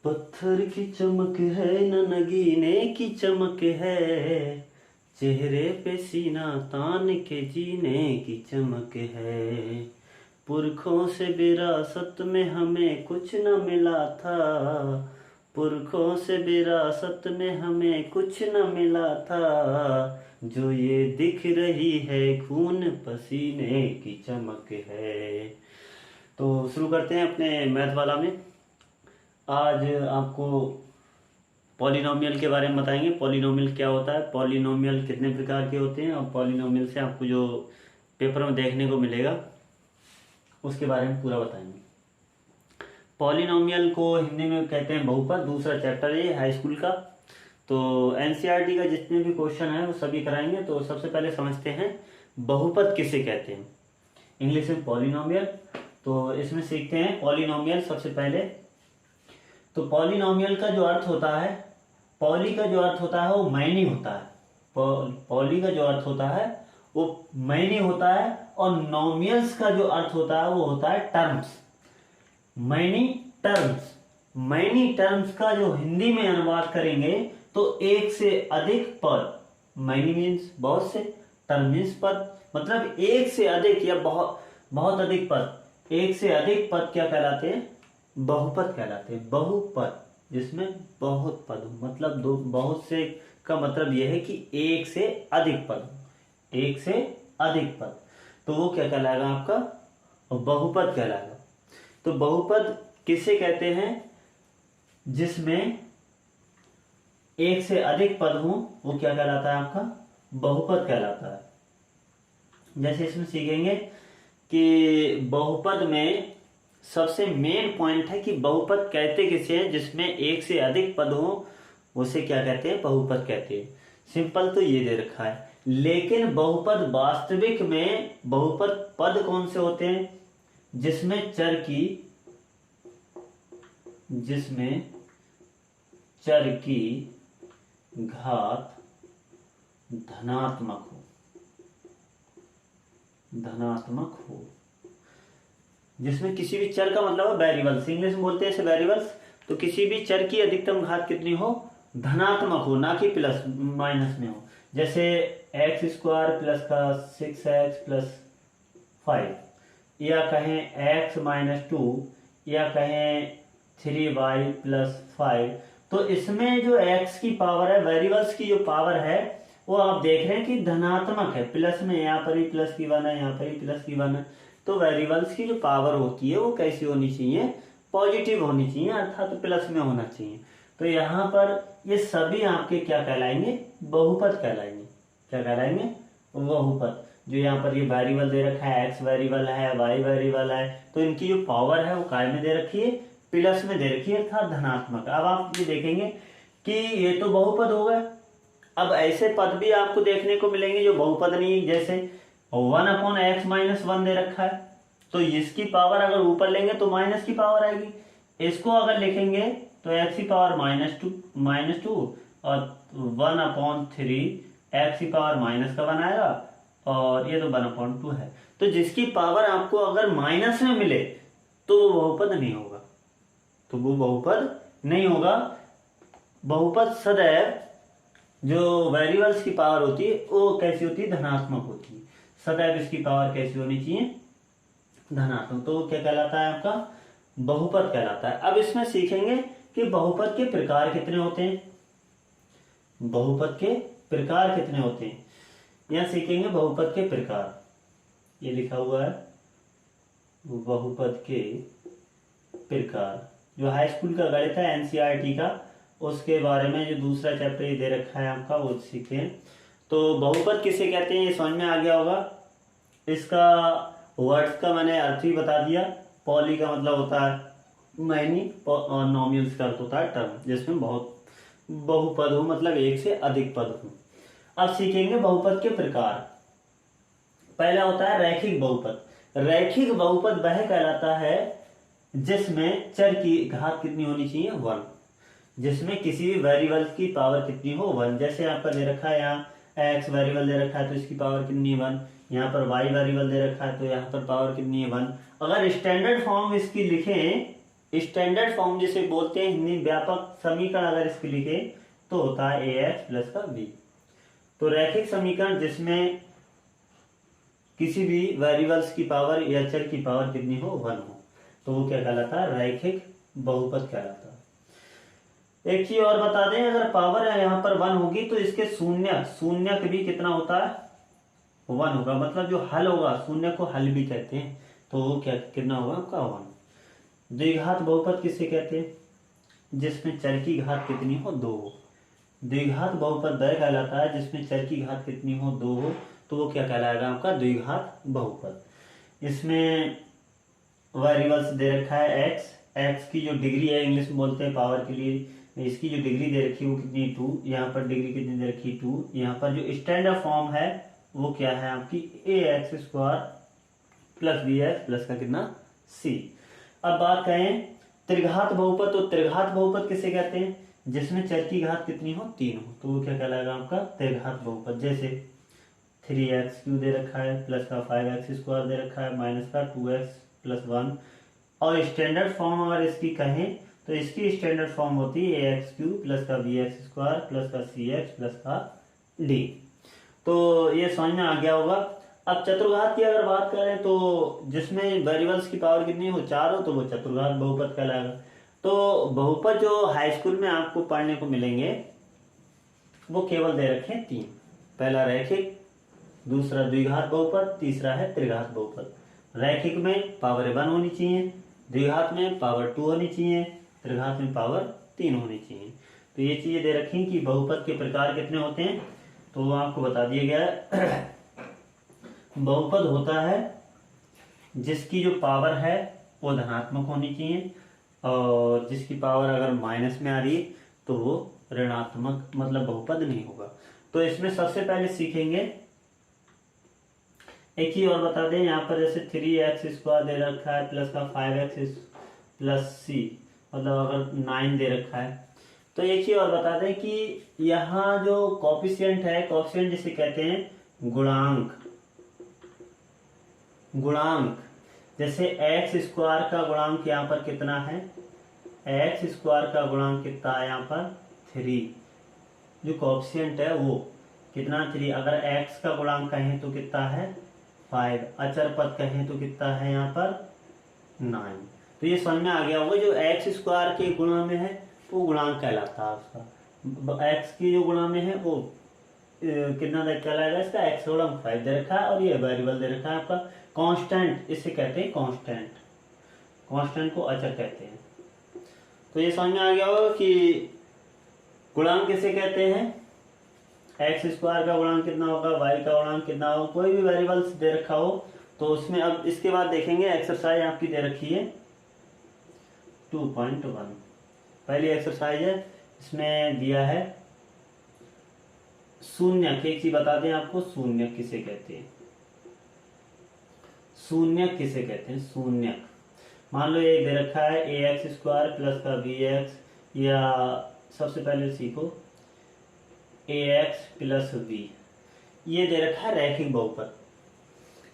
पत्थर की चमक है न नगीने की चमक है, चेहरे पे सीना तान के जीने की चमक है। पुरखों से विरासत में हमें कुछ न मिला था, पुरखों से विरासत में हमें कुछ न मिला था, जो ये दिख रही है खून पसीने की चमक है। तो शुरू करते हैं अपने मैथ वाला में। आज आपको पॉलिनोमियल के बारे में बताएंगे। पॉलिनोमियल क्या होता है, पॉलिनोमियल कितने प्रकार के होते हैं, और पॉलिनोमियल से आपको जो पेपर में देखने को मिलेगा उसके बारे में पूरा बताएंगे। पॉलिनोमियल को हिंदी में कहते हैं बहुपद। दूसरा चैप्टर है हाई स्कूल का। तो एनसीईआरटी का जितने भी क्वेश्चन है वो सभी कराएंगे। तो सबसे पहले समझते हैं बहुपद किसे कहते हैं, इंग्लिश में पॉलिनोमियल। तो इसमें सीखते हैं पॉलिनोमियल सबसे पहले। तो पॉलिनोमियल का जो अर्थ होता है, पॉली का जो अर्थ होता है वो मैनी होता है। पॉली का जो अर्थ होता है वो मैनी होता है, और नोमियल्स का जो अर्थ होता है वो होता है terms, many terms. Many terms का जो हिंदी में अनुवाद करेंगे तो एक से अधिक पद। मैनी मीन्स बहुत से, टर्म मीन्स पद, मतलब एक से अधिक या बहुत बहुत अधिक पद। एक से अधिक पद क्या कहलाते हैं, बहुपद कहलाते हैं। बहुपद जिसमें बहुत पद हो, मतलब दो, बहुत से का मतलब यह है कि एक से अधिक पद, एक से अधिक पद, तो वो क्या कहलाएगा आपका, बहुपद कहलाएगा। तो बहुपद किसे कहते हैं, जिसमें एक से अधिक पद हो वो क्या कहलाता है आपका, बहुपद कहलाता है। जैसे इसमें सीखेंगे कि बहुपद में सबसे मेन पॉइंट है कि बहुपद कहते किसे हैं, जिसमें एक से अधिक पद हो उसे क्या कहते हैं, बहुपद कहते हैं। सिंपल तो ये दे रखा है, लेकिन बहुपद वास्तविक में बहुपद पद कौन से होते हैं, जिसमें चर की घात धनात्मक हो, जिसमें किसी भी चर का मतलब है वेरिएबल्स, इंग्लिश में बोलते हैं इसे वेरिएबल्स। तो किसी भी चर की अधिकतम घात कितनी हो, धनात्मक हो, ना कि प्लस माइनस में हो। जैसे एक्स स्क्वायर प्लस का 6x प्लस 5, या कहें x माइनस 2, या कहें 3y प्लस 5। तो इसमें जो x की पावर है, वेरिएबल्स की जो पावर है, वो आप देख रहे हैं कि धनात्मक है, प्लस में, यहाँ पर ही प्लस की 1 है, यहाँ पर ही प्लस की 1 है। तो वेरिएबल्स की जो पावर होती है वो कैसी होनी चाहिए, पॉजिटिव होनी चाहिए, अर्थात तो प्लस में होना चाहिए। तो यहाँ पर ये सभी आपके क्या कहलाएंगे, बहुपद कहलाएंगे। क्या कहलाएंगे, बहुपद। जो यहाँ पर ये वेरिएबल दे रखा है, एक्स वेरिएबल है, वाई वेरिएबल है, तो इनकी जो पावर है वो काय में दे रखी है, प्लस में दे रखी है, अर्थात धनात्मक। अब आप ये देखेंगे कि ये तो बहुपद हो गए। अब ऐसे पद भी आपको देखने को मिलेंगे जो बहुपद नहीं है। जैसे 1/x माइनस 1 दे रखा है, तो इसकी पावर अगर ऊपर लेंगे तो माइनस की पावर आएगी। इसको अगर लिखेंगे तो x की पावर -2 और 1/3 x की पावर माइनस का बनाएगा, और ये तो 1/2 है। तो जिसकी पावर आपको अगर माइनस में मिले तो वो बहुपद नहीं होगा, तो वो बहुपद नहीं होगा। बहुपद सदैव जो वेरिएबल्स की पावर होती है वो कैसी होती है, धनात्मक होती है। सदैव इसकी पावर कैसी होनी चाहिए, धनात्मक। तो क्या कहलाता है आपका, बहुपद कहलाता है। अब इसमें सीखेंगे कि बहुपद के प्रकार कितने होते हैं, बहुपद के प्रकार कितने होते हैं। यहां सीखेंगे बहुपद के प्रकार, ये लिखा हुआ है बहुपद के प्रकार। जो हाई स्कूल का गणित है एनसीईआरटी का, उसके बारे में जो दूसरा चैप्टर ये दे रखा है आपका, वो सीखें। तो बहुपद किसे कहते हैं ये समझ में आ गया होगा। इसका वर्ड्स का मैंने अर्थ ही बता दिया। पॉली का मतलब होता है मैनी, और नोमियल्स का अर्थ होता है टर्म, जिसमें बहुपद हो, मतलब एक से अधिक पद हो। अब सीखेंगे बहुपद के प्रकार। पहला होता है रैखिक बहुपद। रैखिक बहुपद वह कहलाता है जिसमें चर की घात कितनी होनी चाहिए, 1, जिसमें किसी भी वेरिएबल की पावर कितनी हो, 1। जैसे आपका दे रखा है यहाँ x वेरिएबल दे रखा है तो इसकी पावर कितनी है, 1। यहाँ पर y वेरिएबल दे रखा है तो यहाँ पर पावर कितनी है, 1। अगर स्टैंडर्ड फॉर्म इसकी लिखें स्टैंडर्ड फॉर्म जिसे बोलते हैं हिंदी व्यापक समीकरण अगर इसके लिखे तो होता है ए एक्स प्लस का बी। तो रैखिक समीकरण जिसमें किसी भी वेरिएबल्स की पावर या चर की पावर कितनी हो 1 हो तो वो क्या कहलाता है, रैखिक बहुपद कहलाता है। एक चीज और बता दें, अगर पावर है यहाँ पर 1 होगी तो इसके शून्य भी कितना होता है, 1 होगा। मतलब जो हल होगा, शून्य को हल भी कहते हैं, तो वो क्या कितना होगा आपका 1। द्विघात बहुपद किसे कहते हैं, जिसमें चर की घात कितनी हो 2 हो। द्विघात बहुपद वह कहलाता है जिसमें चर की घात कितनी हो 2 हो, तो वो क्या कहलाएगा आपका द्विघात बहुपद। इसमें वेरिएबल्स दे रखा है एक्स की जो डिग्री है इंग्लिश में बोलते हैं पावर के लिए, इसकी जो डिग्री दे रखी है वो कितनी 2, यहाँ पर डिग्री कितनी दे रखी 2। यहाँ पर जो स्टैंडर्ड फॉर्म है वो क्या है आपकी A X square plus B X plus का कितना सी। अब बात करें त्रिघात बहुपद, तो त्रिघात बहुपद किसे कहते हैं, जिसमें चर की घात कितनी हो 3 हो, तो वो क्या कहलाएगा आपका त्रिघात बहुपद। जैसे 3x³ दे रखा है प्लस का 5x² दे रखा है माइनस का 2x प्लस 1। और स्टैंडर्ड फॉर्म अगर इसकी कहें तो इसकी स्टैंडर्ड फॉर्म होती है ax³ प्लस का bx² प्लस का cx प्लस का d। तो ये समझ में आ गया होगा। अब चतुर्घात की अगर बात करें तो जिसमें वेरिएबल्स की पावर कितनी हो 4 हो तो वो चतुर्घात बहुपद कहलाएगा। तो बहुपद जो हाई स्कूल में आपको पढ़ने को मिलेंगे वो केवल दे रखे हैं 3। पहला रैखिक, दूसरा द्विघात बहुपद, तीसरा है त्रिघात बहुपद। रैखिक में पावर 1 होनी चाहिए, द्विघात में पावर 2 होनी चाहिए, त्रिघात में पावर 3 होनी चाहिए। तो ये चीजें दे रखी कि बहुपद के प्रकार कितने होते हैं, तो वो आपको बता दिया गया है। बहुपद होता है जिसकी जो पावर है वो धनात्मक होनी चाहिए, और जिसकी पावर अगर माइनस में आ रही है तो वो ऋणात्मक मतलब बहुपद नहीं होगा। तो इसमें सबसे पहले सीखेंगे, एक ही और बता दें, यहाँ पर जैसे 3x² दे रखा है प्लस का 5x प्लस c, मतलब अगर 9 दे रखा है। तो एक ही और बता दें कि यहाँ जो कॉफिशिएंट है, कॉफिशिएंट जिसे कहते हैं गुणांक, जैसे x² का गुणांक यहाँ पर कितना है, x² का गुणांक कितना है यहाँ पर 3, जो कॉफिशिएंट है वो कितना 3। अगर x का गुणांक कहें तो कितना है 5, अचर पद कहें तो कितना है यहाँ पर 9। तो ये समझ में आ गया होगा, जो x² के गुणा में है वो गुणांक कहलाता है उसका। x की जो गुणा में है वो कितना कहलाएगा, इसका x गुणा 5 दे रखा है, और ये वेरिएबल दे रखा है आपका कांस्टेंट, इसे कहते हैं कांस्टेंट को अचर कहते हैं। तो ये समझ में आ गया होगा कि गुणांक किसे कहते हैं, x² का गुणांक कितना होगा, y का गुणांक कितना होगा, कोई भी वेरिएबल्स दे रखा हो तो उसमें। अब इसके बाद देखेंगे एक्सरसाइज आपकी दे रखी है 2.1। पहली एक्सरसाइज है, इसमें दिया है शून्यक। एक चीज बता दें आपको, शून्यक किसे कहते हैं, शून्यक। मान लो ये दे रखा है ax² प्लस का bx, या सबसे पहले सीखो ax प्लस b, ये दे रखा है रैखिक बहुपद।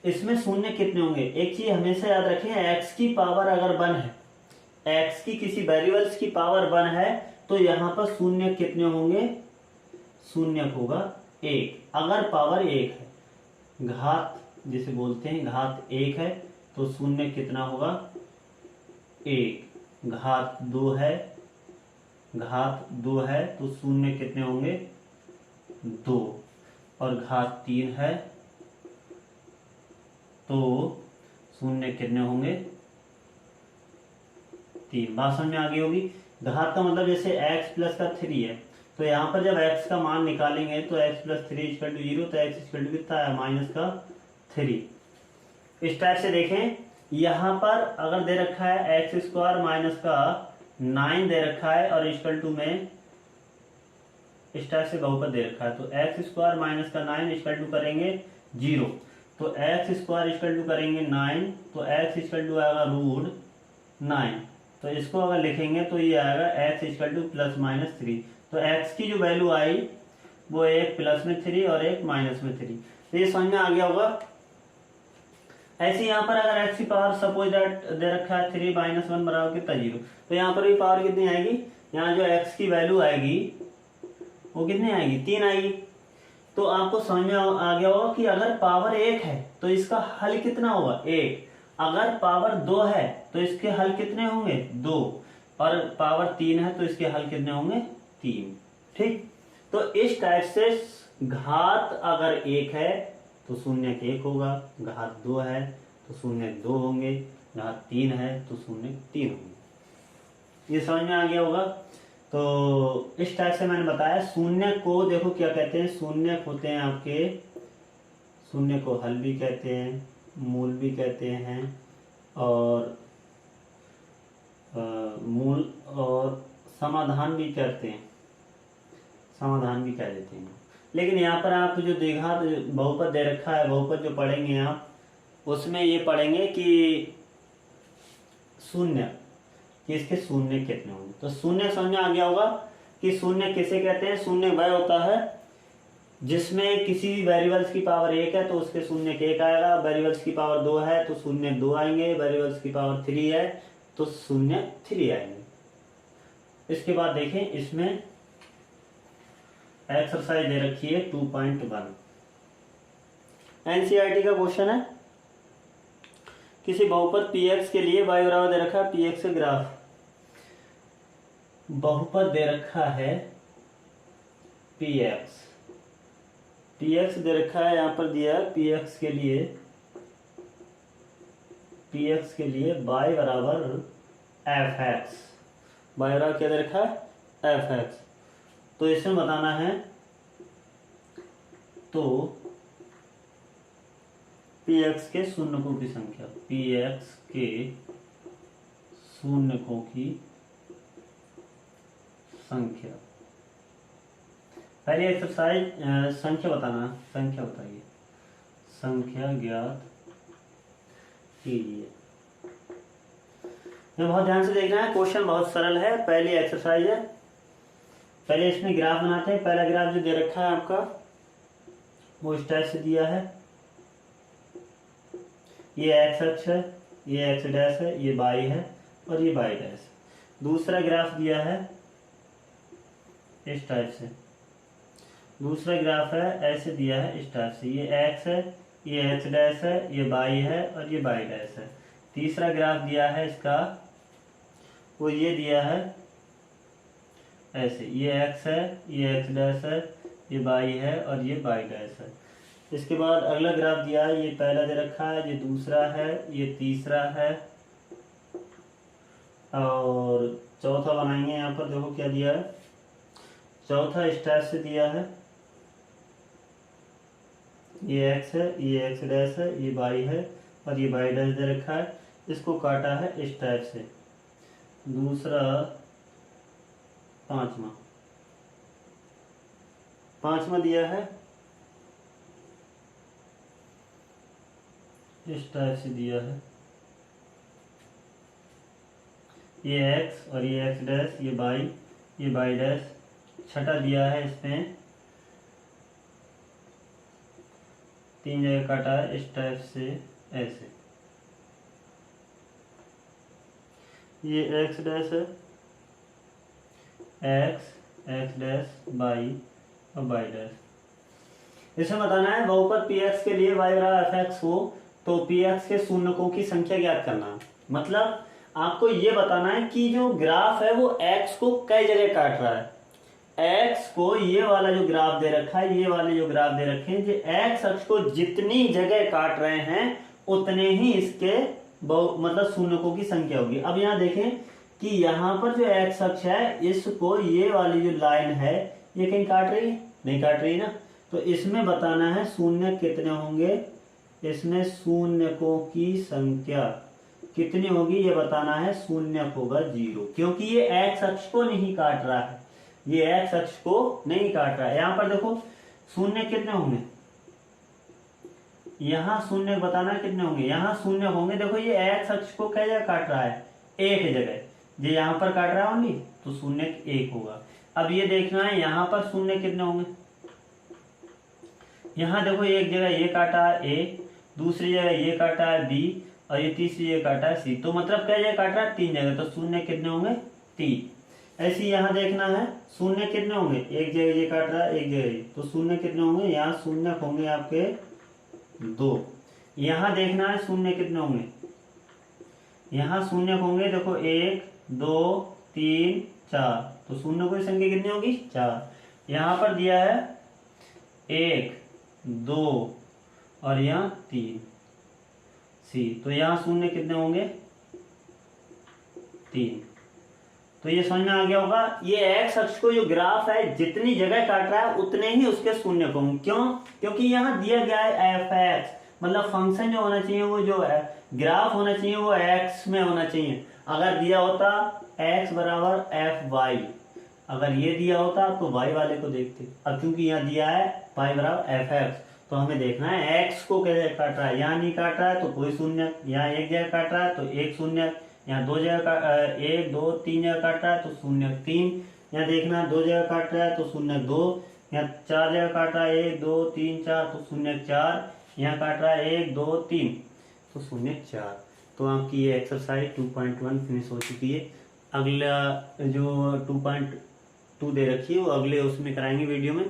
इसमें शून्य कितने होंगे, एक चीज हमेशा याद रखें, x की पावर अगर 1 है, x की किसी वेरिएबल्स की पावर 1 है तो यहाँ पर शून्य कितने होंगे, शून्य होगा 1। अगर पावर 1 है, घात जिसे बोलते हैं घात 1 है तो शून्य कितना होगा 1। घात 2 है तो शून्य कितने होंगे 2, और घात 3 है तो शून्य कितने होंगे 3। बात समझ में आ गई होगी। घात का मतलब जैसे x प्लस का 3 है, तो यहाँ पर जब x का मान निकालेंगे तो x प्लस 3 इक्वल टू 0, तो x इक्वल टू कितना है माइनस का 3। इस टाइप से देखें, यहाँ पर अगर दे रखा है x² माइनस का 9 दे रखा है, और इक्वल टू में इस टाइप से बहुपद दे रखा है, तो x² माइनस का 9 इक्वल टू करेंगे 0, तो x² इक्वल टू करेंगे 9, तो x इक्वल टू आएगा √9। तो इसको अगर लिखेंगे तो ये आएगा x equal two plus minus 3। तो x की जो वैल्यू आई वो एक प्लस में 3 और एक माइनस में 3। तो ये समझ में आ गया होगा। ऐसे यहाँ पर अगर x की पावर सपोज दैट दे रखा है 3 - 1 बराबर कितना 0, तो यहाँ पर भी पावर कितनी आएगी, यहाँ जो x की वैल्यू आएगी वो कितनी आएगी, 3 आएगी। तो आपको समझ में आ गया होगा कि अगर पावर 1 है तो इसका हल कितना होगा 1, अगर पावर 2 है तो इसके हल कितने होंगे 2, और पावर 3 है तो इसके हल कितने होंगे 3। ठीक, तो इस टाइप से घात अगर 1 है तो शून्य 1 होगा, घात 2 है तो शून्य 2 होंगे, घात 3 है तो शून्य 3 होंगे। ये समझ में आ गया होगा। तो इस टाइप से मैंने बताया। शून्य को देखो क्या कहते हैं, शून्य होते हैं आपके, शून्य को हल भी कहते हैं, मूल भी कहते हैं, और मूल और समाधान भी कहते हैं, समाधान भी कह देते हैं। लेकिन यहाँ पर आप जो द्विघात बहुपद दे रखा है, बहुपद जो पढ़ेंगे आप उसमें ये पढ़ेंगे कि शून्य, कि इसके शून्य कितने होंगे। तो शून्य समझ में आ गया होगा कि शून्य किसे कहते हैं। शून्य वह होता है जिसमें किसी भी वेरिएबल्स की पावर 1 है तो उसके शून्य 1 आएगा, वेरिएबल्स की पावर 2 है तो शून्य 2 आएंगे, वेरिएबल्स की पावर 3 है तो शून्य 3 आएंगे। इसके बाद देखें, इसमें एक्सरसाइज दे रखी है 2.1, एनसीईआरटी का क्वेश्चन है। किसी बहुपद px के लिए y बराबर दे रखा है px से ग्राफ, बहुपद दे रखा है px, px दे रखा है, यहां पर दिया है px के लिए y बराबर fx, y बराबर क्या दे रखा है fx। तो इसमें बताना है तो px के शून्यकों की संख्या, px के शून्यकों की संख्या। पहले एक्सरसाइज संख्या बताना, संख्या बताइए, संख्या ज्ञात कीजिए। बहुत ध्यान से देखना है, क्वेश्चन बहुत सरल है। पहली एक्सरसाइज है, पहले इसमें ग्राफ बनाते हैं। पहला ग्राफ जो दे रखा है आपका वो इस टाइप से दिया है, ये एक्स अक्ष है, ये एक्स डैश है, ये वाई है और ये वाई डैश। दूसरा ग्राफ दिया है इस टाइप से, दूसरा ग्राफ है ऐसे दिया है इस टाइप से, ये एक्स है, ये एक्स डैश है, ये वाई है और ये वाई डैश है। तीसरा ग्राफ दिया है इसका, वो ये दिया है ऐसे, ये एक्स है, ये एक्स डैश है, ये वाई है और ये वाई डैश है। इसके बाद अगला ग्राफ दिया है, ये पहला दे रखा है, ये दूसरा है, ये तीसरा है और चौथा बनाएंगे। यहाँ पर देखो क्या दिया है, चौथा इस टाइप से दिया है, ये एक्स है, ये एक्स डैश है, ये वाई है और ये वाई डैश दे रखा है। इसको काटा है इस टाइप से। दूसरा पांचवा दिया है इस टाइप से दिया है, ये एक्स और ये एक्स डैश, ये वाई डैश। छठा दिया है इसमें 3 जगह काटा है इस टाइप से ऐसे, ये एक्स डैश है, एक्स डैश वाई और वाई डैश। इसमें बताना है बहुपद px के लिए y बराबर fx हो तो px के शून्यकों की संख्या ज्ञात करना। मतलब आपको ये बताना है कि जो ग्राफ है वो x को कई जगह काट रहा है। x को, ये वाला जो ग्राफ दे रखा है, ये वाले जो ग्राफ दे रखे हैं, जो x अक्ष को जितनी जगह काट रहे हैं उतने ही इसके मतलब शून्यकों की संख्या होगी। अब यहाँ देखें कि यहाँ पर जो x अक्ष है, इसको ये वाली जो लाइन है ये कहीं काट रही है, नहीं काट रही ना। तो इसमें बताना है शून्य कितने होंगे, इसमें शून्यकों की संख्या कितनी होगी ये बताना है। शून्य होगा 0, क्योंकि ये x अक्ष को नहीं काट रहा है, ये x अक्ष को नहीं काट रहा है। यहाँ पर देखो शून्य कितने होंगे, यहाँ शून्य बताना कितने होंगे, यहाँ शून्य होंगे। देखो ये x अक्ष को कई जगह काट रहा है, एक जगह, ये यहाँ पर काट रहा है ओनली, तो शून्य 1 होगा। अब ये देखना है यहाँ पर शून्य कितने होंगे, यहाँ देखो एक जगह ये काटा है 1 दूसरी जगह ये काटा है बी, और ये तीसरी जगह काटा है सी। तो मतलब क्या जगह काट रहा है, 3 जगह, तो शून्य कितने होंगे, 3। ऐसे यहाँ देखना है शून्य कितने होंगे, एक जगह ये काट रहा है, एक जगह ये, तो शून्य कितने होंगे, यहाँ शून्य होंगे आपके 2। यहाँ देखना है शून्य कितने होंगे, यहाँ शून्य होंगे, देखो 1 2 3 4, तो शून्य की संख्या कितनी होगी, 4। यहाँ पर दिया है 1 2 और यहाँ 3 सी, तो यहाँ शून्य कितने होंगे, 3। तो ये समझ में आ गया होगा। ये एक्स अक्ष को जो ग्राफ है जितनी जगह काट रहा है उतने ही उसके शून्य होंगे। क्यों, क्योंकि यहाँ दिया गया है एफ एक्स, मतलब फंक्शन जो होना चाहिए वो जो है ग्राफ होना चाहिए वो एक्स में होना चाहिए। अगर दिया होता एक्स बराबर एफ वाई, अगर ये दिया होता तो वाई वाले को देखते। अब क्योंकि यहाँ दिया है वाई बराबर एफ एक्स, तो हमें देखना है एक्स को कैसे काट रहा है। यहाँ नहीं काट रहा है तो कोई शून्य, यहाँ एक जगह काट रहा है तो एक शून्य, यहाँ 2 जगह का 1 2 3 जगह काट रहा है तो शून्य 3, यहाँ देखना 2 जगह काट रहा है तो शून्य 2, यहाँ 4 जगह काट रहा है 1 2 3 4 तो शून्य 4, यहाँ काट रहा है 1 2 3 तो शून्य 4। तो आपकी ये एक्सरसाइज 2.1 फिनिश हो चुकी है। अगला जो 2.2 दे रखी है वो अगले उसमें कराएंगे वीडियो में।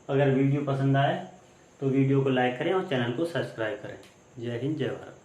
अगर वीडियो पसंद आए तो वीडियो को लाइक करें और चैनल को सब्सक्राइब करें। जय हिंद जय भारत।